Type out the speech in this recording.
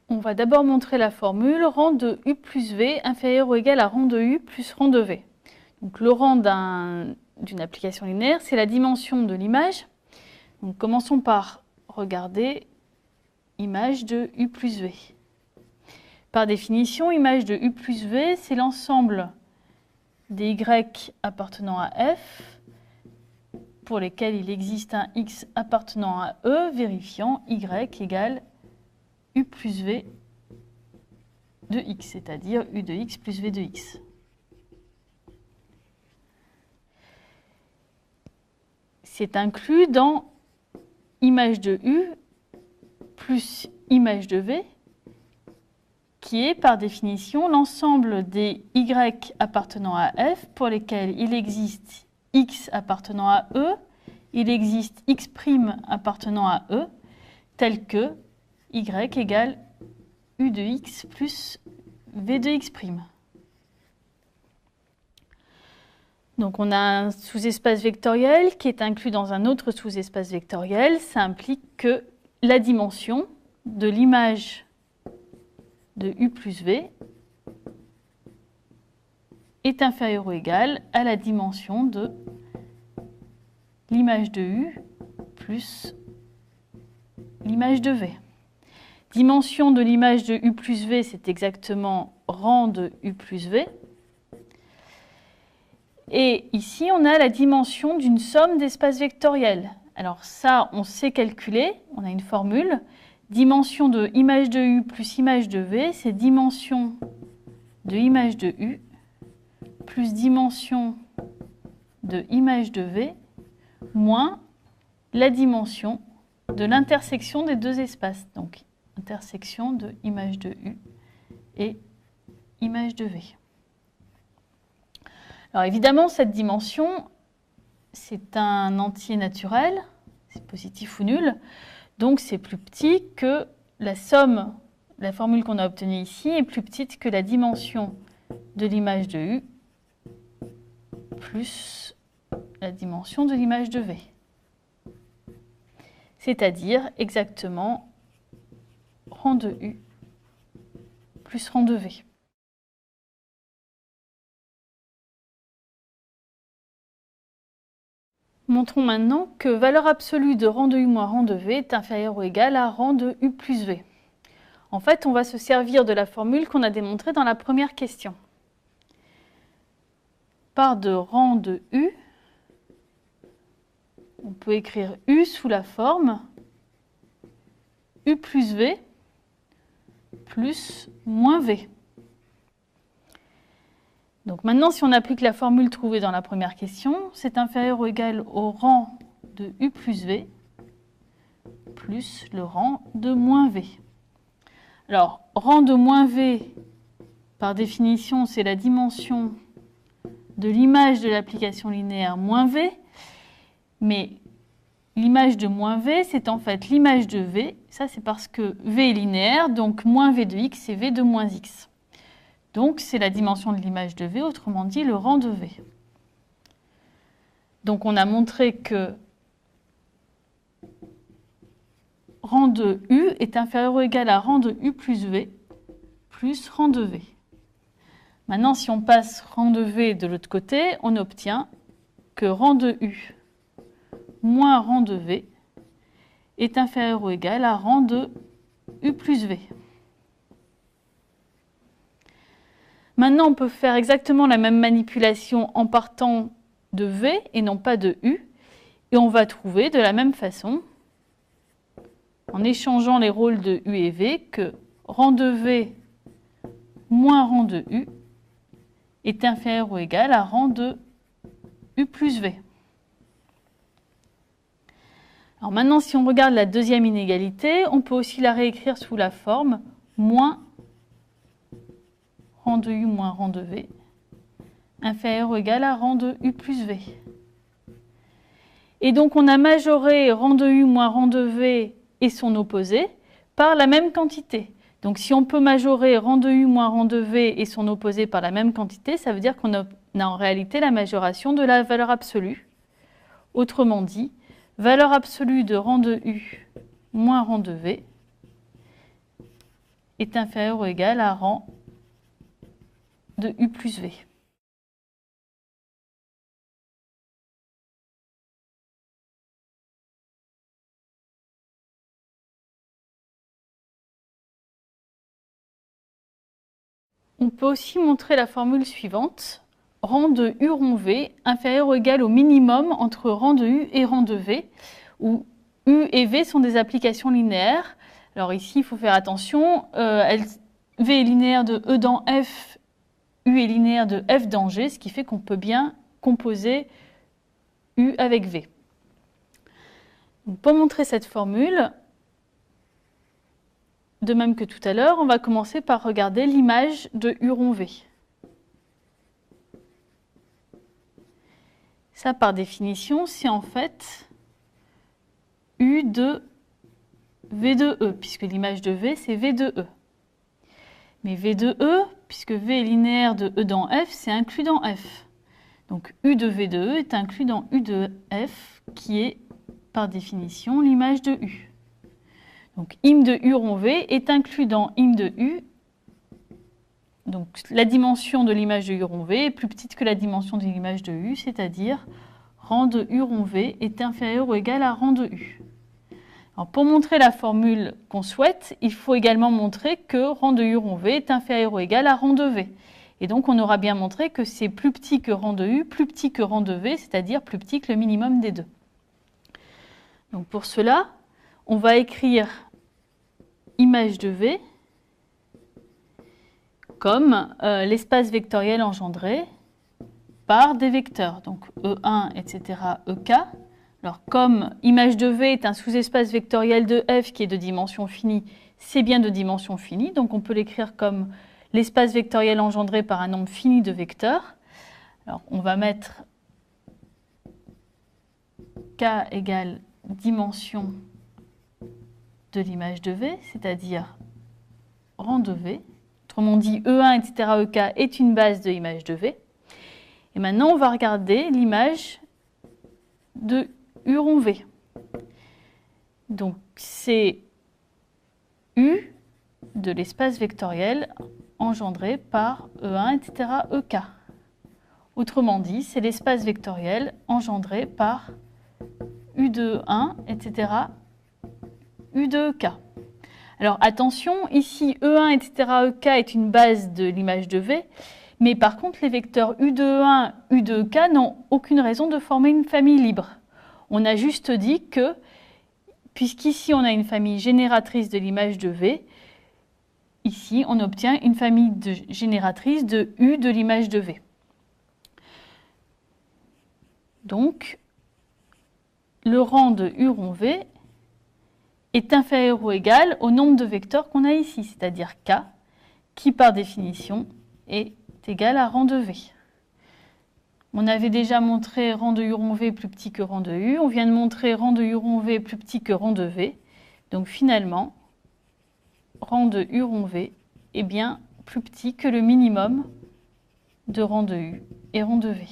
On va d'abord montrer la formule rang de U plus V inférieur ou égal à rang de U plus rang de V. Donc, le rang d'une application linéaire, c'est la dimension de l'image. Donc, commençons par regarder image de U plus V. Par définition, image de U plus V, c'est l'ensemble des Y appartenant à F pour lesquels il existe un X appartenant à E, vérifiant Y égale U plus V de X, c'est-à-dire U de X plus V de X. C'est inclus dans image de U plus image de V, qui est par définition l'ensemble des Y appartenant à F pour lesquels il existe X appartenant à E, il existe X' appartenant à E, tel que Y égale U de X plus V de X'. Donc on a un sous-espace vectoriel qui est inclus dans un autre sous-espace vectoriel. Ça implique que la dimension de l'image de U plus V est inférieure ou égale à la dimension de l'image de U plus l'image de V. Dimension de l'image de U plus V, c'est exactement rang de U plus V. Et ici, on a la dimension d'une somme d'espaces vectoriels. Alors ça, on sait calculer, on a une formule. Dimension de image de U plus image de V, c'est dimension de image de U plus dimension de image de V moins la dimension de l'intersection des deux espaces. Donc, intersection de image de U et image de V. Alors évidemment, cette dimension, c'est un entier naturel, c'est positif ou nul, donc c'est plus petit que la somme, la formule qu'on a obtenue ici est plus petite que la dimension de l'image de U plus la dimension de l'image de V. C'est-à-dire exactement rang de U plus rang de V. Montrons maintenant que valeur absolue de rang de U moins rang de V est inférieure ou égale à rang de U plus V. En fait, on va se servir de la formule qu'on a démontrée dans la première question. Part de rang de U, on peut écrire U sous la forme U plus V plus moins V. Donc maintenant, si on applique la formule trouvée dans la première question, c'est inférieur ou égal au rang de U plus V plus le rang de moins V. Alors, rang de moins V, par définition, c'est la dimension de l'image de l'application linéaire moins V, mais l'image de moins V, c'est en fait l'image de V. Ça, c'est parce que V est linéaire, donc moins V de X, c'est V de moins X. Donc, c'est la dimension de l'image de V, autrement dit, le rang de V. Donc, on a montré que rang de U est inférieur ou égal à rang de U plus V plus rang de V. Maintenant, si on passe rang de V de l'autre côté, on obtient que rang de U moins rang de V est inférieur ou égal à rang de U plus V. Maintenant, on peut faire exactement la même manipulation en partant de V et non pas de U. Et on va trouver de la même façon, en échangeant les rôles de U et V, que rang de V moins rang de U est inférieur ou égal à rang de U plus V. Alors maintenant, si on regarde la deuxième inégalité, on peut aussi la réécrire sous la forme moins rang de U moins rang de V inférieur ou égal à rang de U plus V. Et donc on a majoré rang de U moins rang de V et son opposé par la même quantité. Donc si on peut majorer rang de U moins rang de V et son opposé par la même quantité, ça veut dire qu'on a en réalité la majoration de la valeur absolue. Autrement dit, valeur absolue de rang de U moins rang de V est inférieur ou égal à rang de U plus V. On peut aussi montrer la formule suivante. Rang de U rond V inférieur ou égal au minimum entre rang de U et rang de V, où U et V sont des applications linéaires. Alors ici, il faut faire attention. V est linéaire de E dans F, U est linéaire de F dans G, ce qui fait qu'on peut bien composer U avec V. Donc, pour montrer cette formule, de même que tout à l'heure, on va commencer par regarder l'image de U rond V. Ça, par définition, c'est en fait U de V de E, puisque l'image de V, c'est V de E. Mais V de E, puisque V est linéaire de E dans F, c'est inclus dans F. Donc U de V de E est inclus dans U de F, qui est, par définition, l'image de U. Donc im de U rond V est inclus dans im de U. Donc la dimension de l'image de U rond V est plus petite que la dimension de l'image de U, c'est-à-dire rang de U rond V est inférieur ou égal à rang de U. Alors, pour montrer la formule qu'on souhaite, il faut également montrer que rang de U rond V est inférieur ou égal à rang de V. Et donc on aura bien montré que c'est plus petit que rang de U, plus petit que rang de V, c'est-à-dire plus petit que le minimum des deux. Donc pour cela, on va écrire image de V comme l'espace vectoriel engendré par des vecteurs, donc E1, etc., EK. Alors comme image de V est un sous-espace vectoriel de F qui est de dimension finie, c'est bien de dimension finie, donc on peut l'écrire comme l'espace vectoriel engendré par un nombre fini de vecteurs. Alors on va mettre K égale dimension de l'image de V, c'est-à-dire rang de V. Autrement dit, E1, etc., EK est une base de l'image de V. Et maintenant, on va regarder l'image de U rond V. Donc, c'est U de l'espace vectoriel engendré par E1, etc., EK. Autrement dit, c'est l'espace vectoriel engendré par U de 1, etc., U de EK. Alors attention, ici E1, etc., EK est une base de l'image de V, mais par contre les vecteurs U de 1, U de EK n'ont aucune raison de former une famille libre. On a juste dit que, puisqu'ici on a une famille génératrice de l'image de V, ici on obtient une famille génératrice de U de l'image de V. Donc, le rang de U rond V est inférieur ou égal au nombre de vecteurs qu'on a ici, c'est-à-dire K, qui par définition est égal à rang de V. On avait déjà montré rang de U rond V plus petit que rang de U, on vient de montrer rang de U rond V plus petit que rang de V, donc finalement, rang de U rond V est bien plus petit que le minimum de rang de U et rang de V.